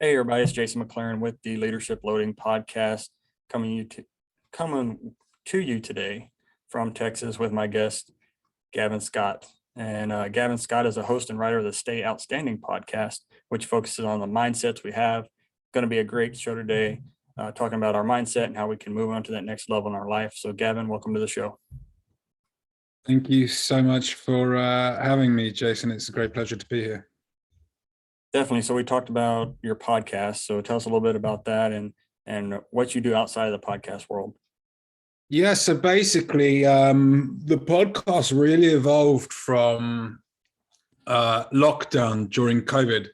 Hey everybody, it's Jason McLaren with the Leadership Loading Podcast, coming to you today from Texas with my guest Gavin Scott. And Gavin Scott is a host and writer of the Stay Outstanding Podcast, which focuses on the mindsets we have. Going to be a great show today, talking about our mindset and how we can move on to that next level in our life. So Gavin, welcome to the show. Thank you so much for having me, Jason. It's a great pleasure to be here. Definitely. So we talked about your podcast. So tell us a little bit about that and what you do outside of the podcast world. Yeah, so basically, the podcast really evolved from lockdown during COVID.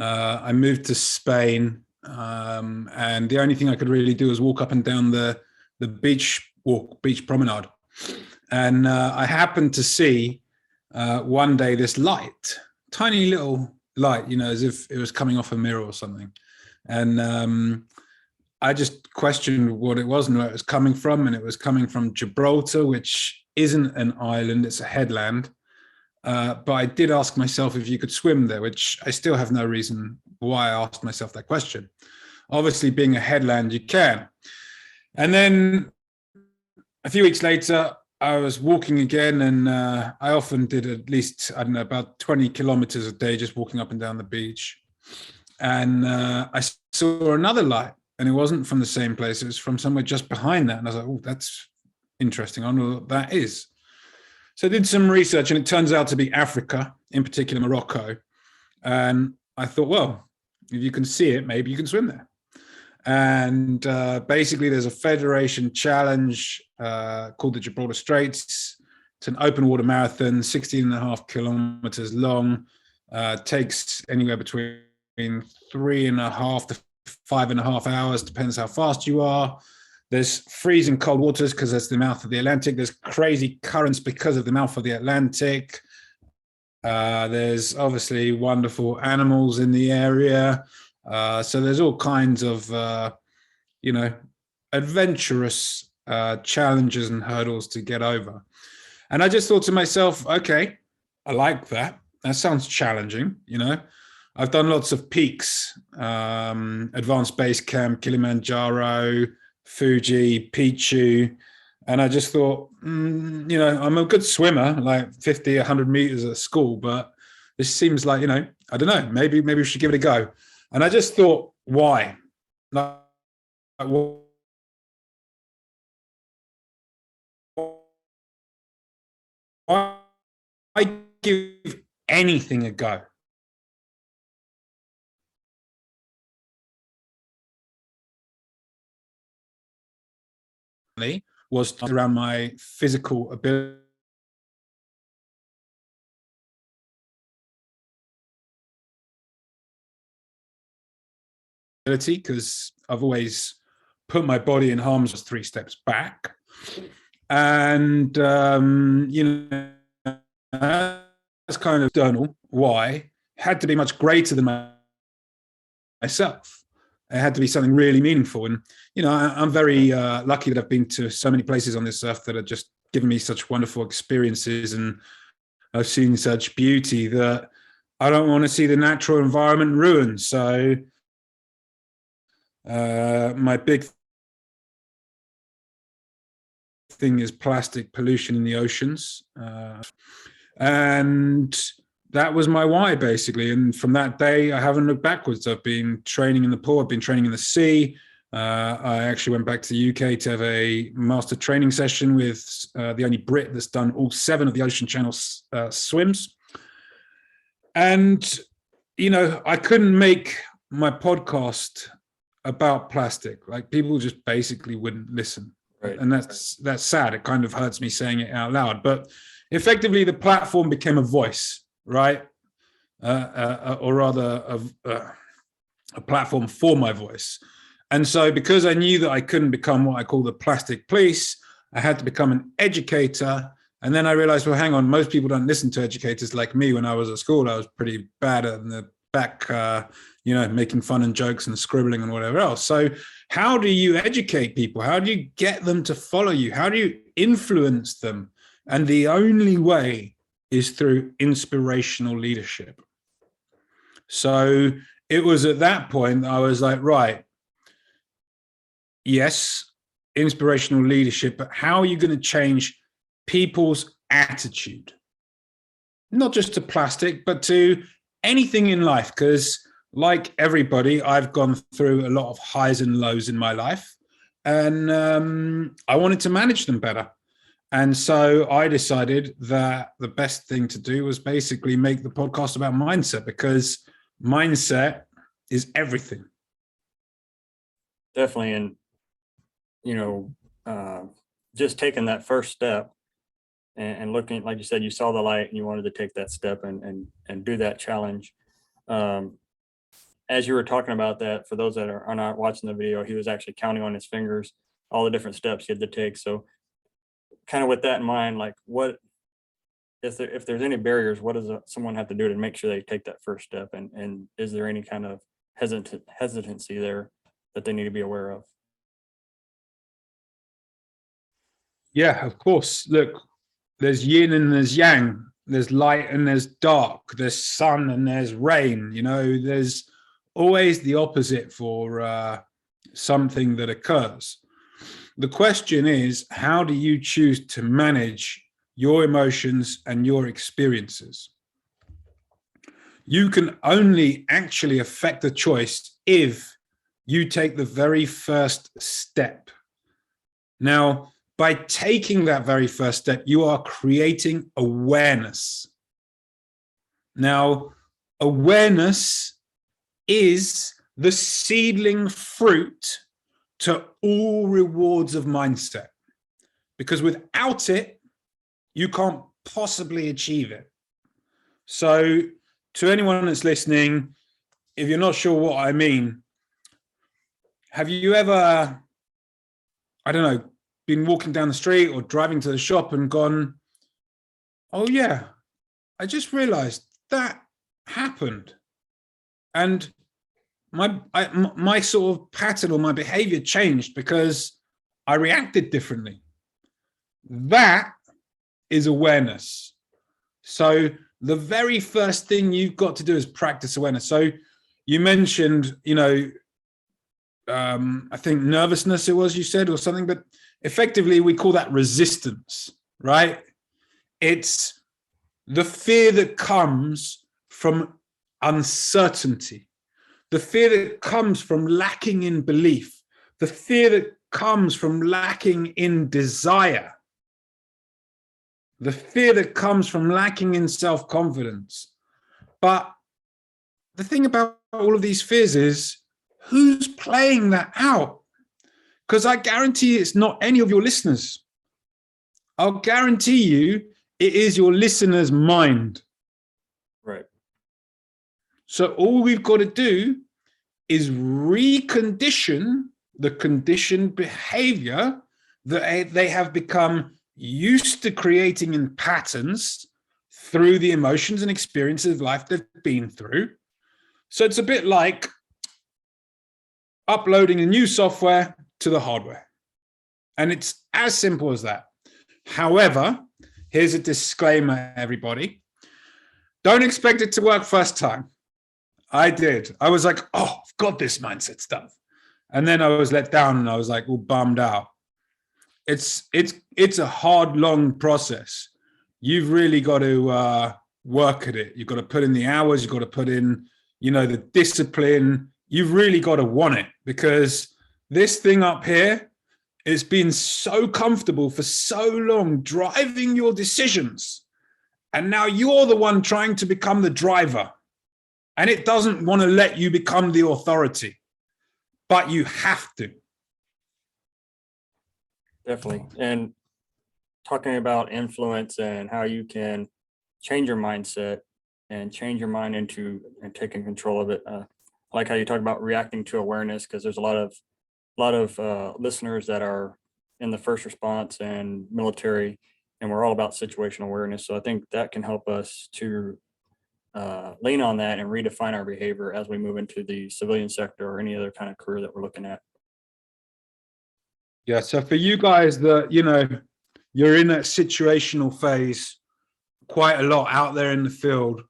I moved to Spain, and the only thing I could really do was walk up and down the beach promenade. And I happened to see one day this light, tiny little light, as if it was coming off a mirror or something. And I just questioned what it was and where it was coming from. And it was coming from Gibraltar, which isn't an island, it's a headland. But I did ask myself if you could swim there, which I still have no reason why I asked myself that question. Obviously, being a headland, you can. And then a few weeks later, I was walking again, and I often did at least, about 20 kilometers a day, just walking up and down the beach. And I saw another light, and it wasn't from the same place. It was from somewhere just behind that. And I was like, oh, that's interesting. I don't know what that is. So I did some research, and it turns out to be Africa, in particular Morocco. And I thought, well, if you can see it, maybe you can swim there. And basically, there's a federation challenge called the Gibraltar Straits. It's an open water marathon, 16.5 kilometers long. Takes anywhere between 3.5 to 5.5 hours, depends how fast you are. There's freezing cold waters because that's the mouth of the Atlantic. There's crazy currents because of the mouth of the Atlantic. There's obviously wonderful animals in the area. So there's all kinds of, adventurous challenges and hurdles to get over. And I just thought to myself, okay, I like that. That sounds challenging, I've done lots of peaks, Advanced Base Camp, Kilimanjaro, Fuji, Pichu. And I just thought, I'm a good swimmer, like 50, 100 meters at school, but this seems like, I don't know, maybe we should give it a go. And I just thought, why? Why give anything a go? Was around my physical ability. Because I've always put my body in harm's way 3 steps back. And, that's kind of external. Why? It had to be much greater than myself. It had to be something really meaningful. And, I'm very lucky that I've been to so many places on this earth that have just given me such wonderful experiences. And I've seen such beauty that I don't want to see the natural environment ruined. So my big thing is plastic pollution in the oceans. And that was my why, basically. And from that day, I haven't looked backwards. I've been training in the pool. I've been training in the sea. I actually went back to the UK to have a master training session with the only Brit that's done all 7 of the Ocean Channel swims. And, I couldn't make my podcast about plastic. Like, people just basically wouldn't listen. Right. And that's sad. It kind of hurts me saying it out loud. But effectively, the platform became a voice, right? Or rather, a platform for my voice. And so because I knew that I couldn't become what I call the plastic police, I had to become an educator. And then I realized, well, hang on, most people don't listen to educators like me. When I was at school, I was pretty bad at the back, making fun and jokes and scribbling and whatever else. So how do you educate people? How do you get them to follow you? How do you influence them? And the only way is through inspirational leadership. So it was at that point I was like, right, yes, inspirational leadership, but how are you going to change people's attitude? Not just to plastic, but to anything in life. Because like everybody, I've gone through a lot of highs and lows in my life, and I wanted to manage them better. And so I decided that the best thing to do was basically make the podcast about mindset, because mindset is everything. Definitely. And, you know, just taking that first step and looking, like you said, you saw the light and you wanted to take that step and do that challenge. As you were talking about that, for those that are not watching the video, he was actually counting on his fingers all the different steps he had to take. So kind of with that in mind, like what if there's any barriers, what does someone have to do to make sure they take that first step? And is there any kind of hesitancy there that they need to be aware of? Yeah, of course. Look, there's yin and there's yang. There's light and there's dark. There's sun and there's rain. You know, there's always the opposite for something that occurs. The question is, how do you choose to manage your emotions and your experiences? You can only actually affect the choice if you take the very first step. Now, by taking that very first step, you are creating awareness. Now, awareness is the seedling fruit to all rewards of mindset, because without it, you can't possibly achieve it. So to anyone that's listening, if you're not sure what I mean, have you ever, I don't know, been walking down the street or driving to the shop and gone, oh yeah, I just realized that happened. And my sort of pattern or my behavior changed because I reacted differently. That is awareness. So the very first thing you've got to do is practice awareness. So you mentioned, you know, I think nervousness it was you said or something, but effectively we call that resistance, right? It's the fear that comes from uncertainty, the fear that comes from lacking in belief, the fear that comes from lacking in desire, the fear that comes from lacking in self-confidence. But the thing about all of these fears is, who's playing that out? Because I guarantee it's not any of your listeners. I'll guarantee you it is your listener's mind. Right. So all we've got to do is recondition the conditioned behavior that they have become used to creating in patterns through the emotions and experiences of life they've been through. So it's a bit like uploading a new software to the hardware. And it's as simple as that. However, here's a disclaimer, everybody. Don't expect it to work first time. I did. I was like, oh, I've got this mindset stuff. And then I was let down and I was like all bummed out. It's a hard, long process. You've really got to work at it. You've got to put in the hours. You've got to put in, you know, the discipline. You've really got to want it, because this thing up here has been so comfortable for so long, driving your decisions. And now you're the one trying to become the driver. And it doesn't want to let you become the authority, but you have to. Definitely. And talking about influence and how you can change your mindset and change your mind into and taking control of it. I like how you talk about reacting to awareness, because there's a lot of listeners that are in the first response and military, and we're all about situational awareness. So I think that can help us to lean on that and redefine our behavior as we move into the civilian sector or any other kind of career that we're looking at. Yeah. So for you guys that, you know, you're in that situational phase quite a lot out there in the field,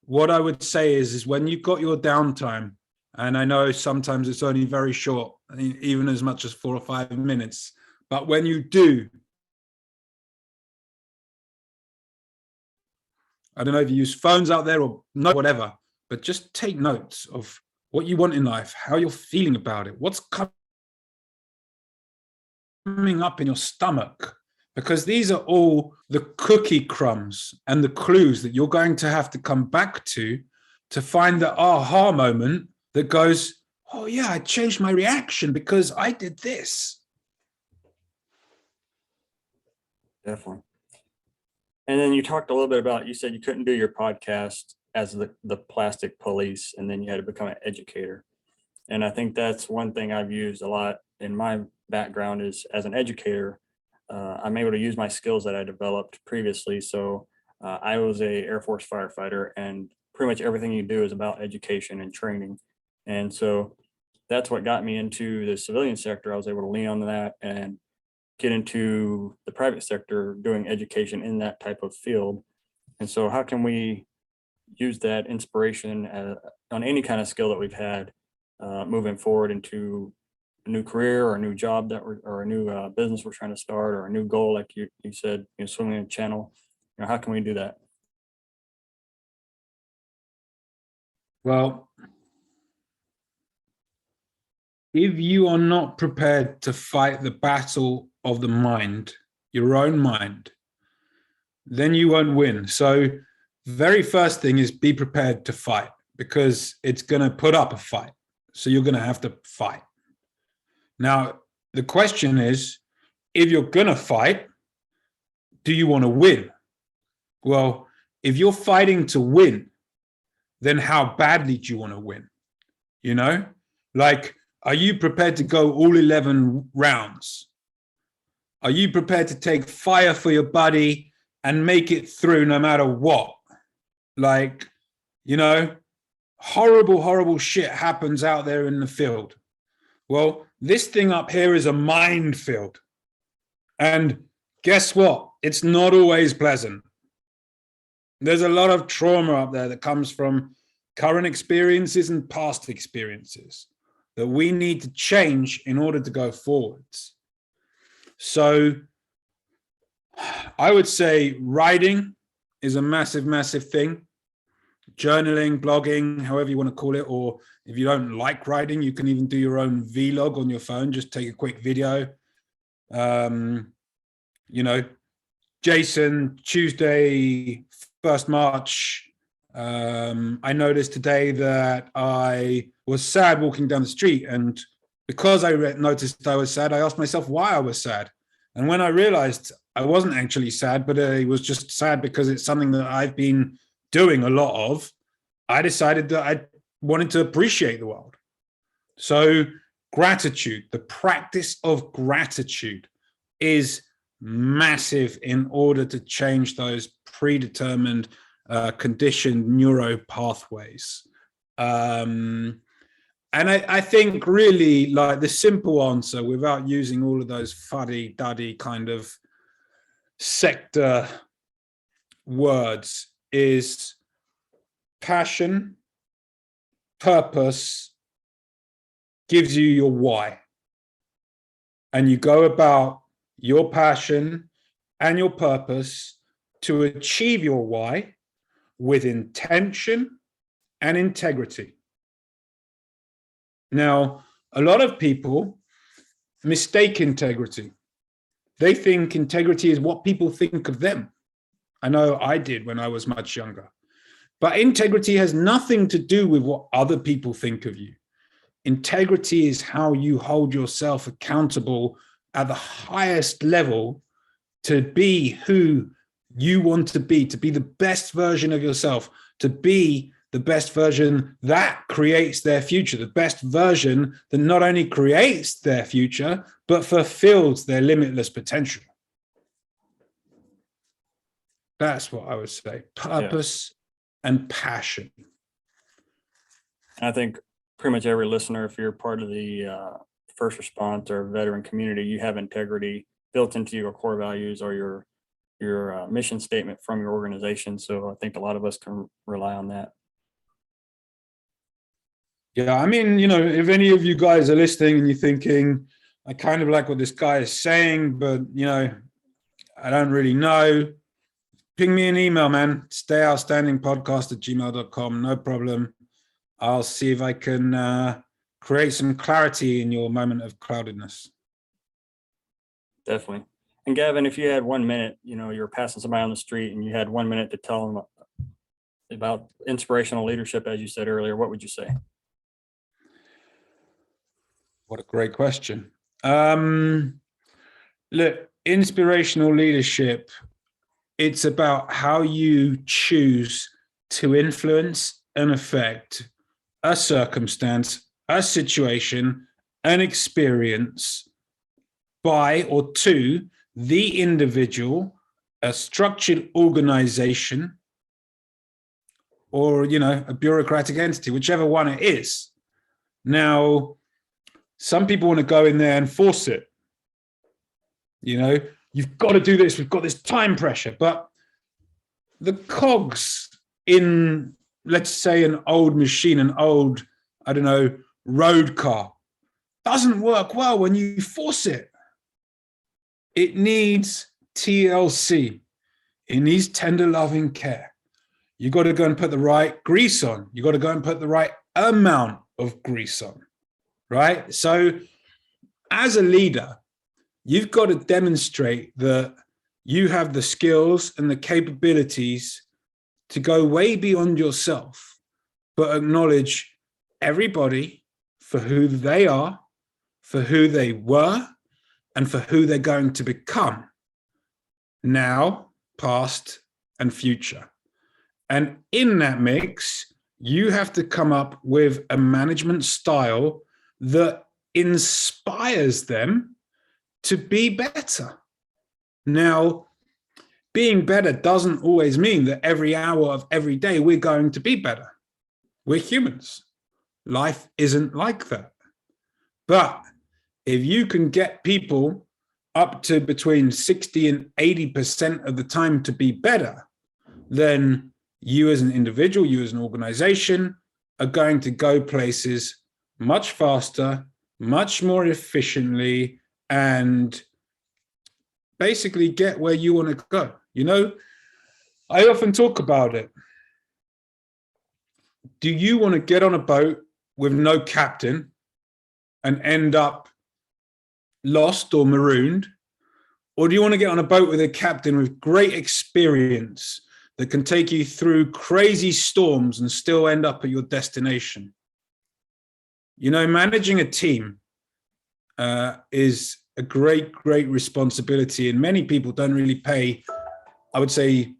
what I would say is when you've got your downtime, And I know sometimes it's only very short, even as much as 4 or 5 minutes. But when you do, I don't know if you use phones out there or not, whatever, but just take notes of what you want in life, how you're feeling about it, what's coming up in your stomach, because these are all the cookie crumbs and the clues that you're going to have to come back to find the aha moment that goes, oh yeah, I changed my reaction because I did this. Definitely. And then you talked a little bit about, you said you couldn't do your podcast as the plastic police, and then you had to become an educator. And I think that's one thing I've used a lot in my background is as an educator. I'm able to use my skills that I developed previously. So I was a Air Force firefighter, and pretty much everything you do is about education and training. And so that's what got me into the civilian sector. I was able to lean on that and get into the private sector doing education in that type of field. And so how can we use that inspiration on any kind of skill that we've had moving forward into a new career or a new job or a new business we're trying to start, or a new goal, like you said, swimming in a channel. How can we do that? Well, if you are not prepared to fight the battle of the mind, your own mind, then you won't win. So very first thing is be prepared to fight, because it's going to put up a fight. So you're going to have to fight. Now, the question is, if you're going to fight, do you want to win? Well, if you're fighting to win, then how badly do you want to win? Like, are you prepared to go all 11 rounds? Are you prepared to take fire for your buddy and make it through no matter what? Like, horrible, horrible shit happens out there in the field. Well, this thing up here is a minefield. And guess what? It's not always pleasant. There's a lot of trauma up there that comes from current experiences and past experiences that we need to change in order to go forwards. So I would say writing is a massive, massive thing. Journaling, blogging, however you want to call it, or if you don't like writing, you can even do your own vlog on your phone. Just take a quick video. Jason, Tuesday, 1st March, I noticed today that I was sad walking down the street. And because I noticed I was sad, I asked myself why I was sad. And when I realized I wasn't actually sad, but I was just sad because it's something that I've been doing a lot of, I decided that I wanted to appreciate the world. So gratitude, the practice of gratitude, is massive in order to change those predetermined conditioned neuro pathways. And I think really, like, the simple answer, without using all of those fuddy-duddy kind of sector words, is passion, purpose gives you your why. And you go about your passion and your purpose to achieve your why with intention and integrity. Now, a lot of people mistake integrity. They think integrity is what people think of them. I know I did when I was much younger. But integrity has nothing to do with what other people think of you. Integrity is how you hold yourself accountable at the highest level to be who you want to be the best version of yourself, to be the best version that creates their future, the best version that not only creates their future, but fulfills their limitless potential. That's what I would say. Purpose and passion. I think pretty much every listener, if you're part of the first response or veteran community, you have integrity built into your core values or your mission statement from your organization. So I think a lot of us can rely on that. Yeah, I mean, if any of you guys are listening and you're thinking, I kind of like what this guy is saying, but, I don't really know, ping me an email, man. Stayoutstandingpodcast@gmail.com. No problem. I'll see if I can create some clarity in your moment of cloudedness. Definitely. And Gavin, if you had 1 minute, you're passing somebody on the street and you had 1 minute to tell them about inspirational leadership, as you said earlier, what would you say? What a great question. Look, inspirational leadership, it's about how you choose to influence and affect a circumstance, a situation, an experience by or to the individual, a structured organization, or, a bureaucratic entity, whichever one it is. Now, some people want to go in there and force it. You've got to do this. We've got this time pressure. But the cogs in, let's say, an old machine, an old, road car, doesn't work well when you force it. It needs TLC. It needs tender loving care. You got to go and put the right grease on. You got to go and put the right amount of grease on, right? So as a leader, you've got to demonstrate that you have the skills and the capabilities to go way beyond yourself, but acknowledge everybody for who they are, for who they were, and for who they're going to become now, past, and future. And in that mix, you have to come up with a management style that inspires them to be better. Now, being better doesn't always mean that every hour of every day we're going to be better. We're humans. Life isn't like that. But if you can get people up to between 60 and 80% of the time to be better, then you as an individual, you as an organization are going to go places much faster, much more efficiently, and basically get where you want to go. I often talk about it. Do you want to get on a boat with no captain and end up lost or marooned? Or do you want to get on a boat with a captain with great experience that can take you through crazy storms and still end up at your destination? Managing a team is a great, great responsibility. And many people don't really pay, I would say,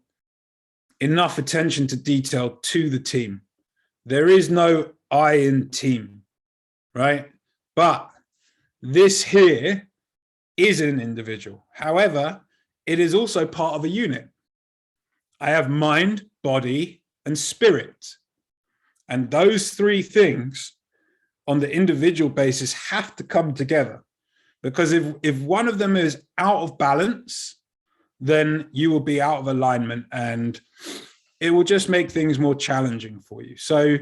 enough attention to detail to the team. There is no I in team, right? But this here is an individual. However, it is also part of a unit. I have mind, body, and spirit. And those three things on the individual basis have to come together. Because if one of them is out of balance, then you will be out of alignment and it will just make things more challenging for you. So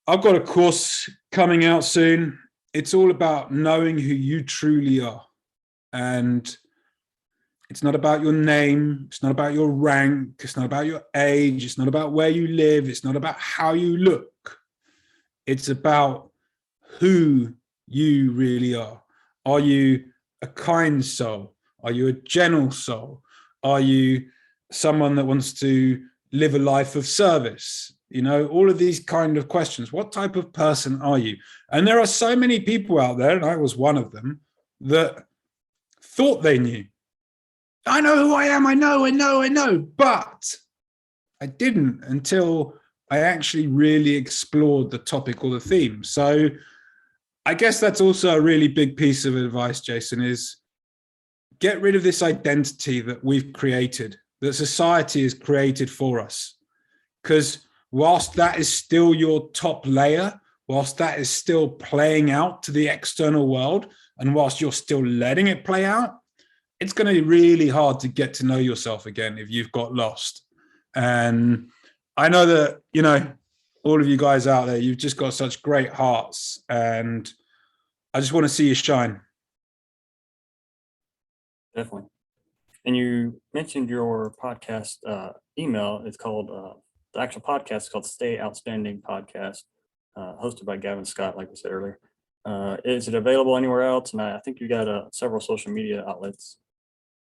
I've got a course coming out soon. It's all about knowing who you truly are. And it's not about your name. It's not about your rank. It's not about your age. It's not about where you live. It's not about how you look. It's about who you really are. Are you a kind soul? Are you a gentle soul? Are you someone that wants to live a life of service? All of these kind of questions. What type of person are you? And there are so many people out there, and I was one of them, that thought they knew. I know who I am. I know. But I didn't until I actually really explored the topic or the theme. So I guess that's also a really big piece of advice, Jason, is get rid of this identity that we've created, that society has created for us. Because whilst that is still your top layer, whilst that is still playing out to the external world, and whilst you're still letting it play out, it's going to be really hard to get to know yourself again if you've got lost. And I know that, all of you guys out there. You've just got such great hearts, and I just want to see you shine. Definitely. And you mentioned your podcast email. It's called, the actual podcast is called Stay Outstanding Podcast, hosted by Gavin Scott, like we said earlier. Is it available anywhere else? And I think you got several social media outlets.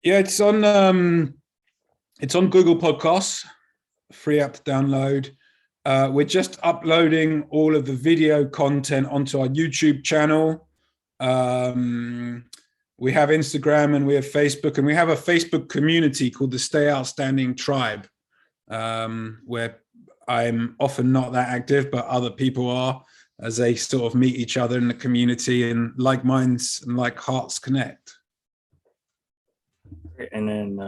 Yeah, it's on Google Podcasts, free app to download. We're just uploading all of the video content onto our YouTube channel. We have Instagram and we have Facebook, and we have a Facebook community called the Stay Outstanding Tribe, where I'm often not that active, but other people are, as they sort of meet each other in the community, and like minds and like hearts connect. And then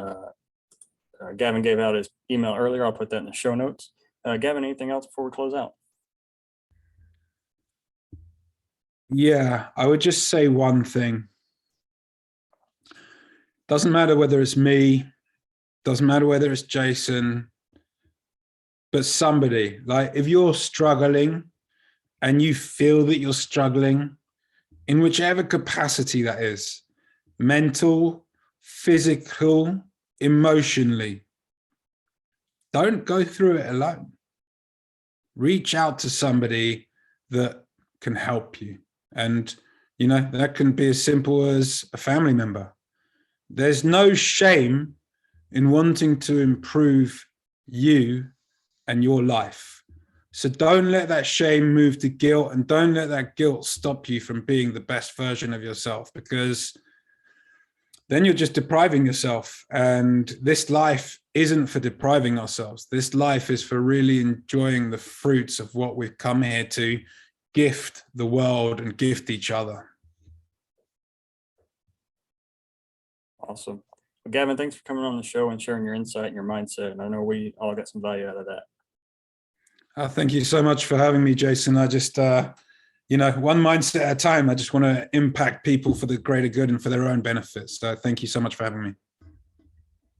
Gavin gave out his email earlier. I'll put that in the show notes. Gavin, anything else before we close out? Yeah, I would just say one thing. Doesn't matter whether it's me, doesn't matter whether it's Jason, but somebody, like if you're struggling and you feel that you're struggling in whichever capacity that is, mental, physical, emotionally, don't go through it alone. Reach out to somebody that can help you. And, you know, that can be as simple as a family member. There's no shame in wanting to improve you and your life. So don't let that shame move to guilt, and don't let that guilt stop you from being the best version of yourself, because then you're just depriving yourself. And this life isn't for depriving ourselves. This life is for really enjoying the fruits of what we've come here to gift the world and gift each other. Awesome. Well, Gavin, thanks for coming on the show and sharing your insight and your mindset. And I know we all got some value out of that. Thank you so much for having me, Jason. I just, one mindset at a time. I just want to impact people for the greater good and for their own benefits. So thank you so much for having me.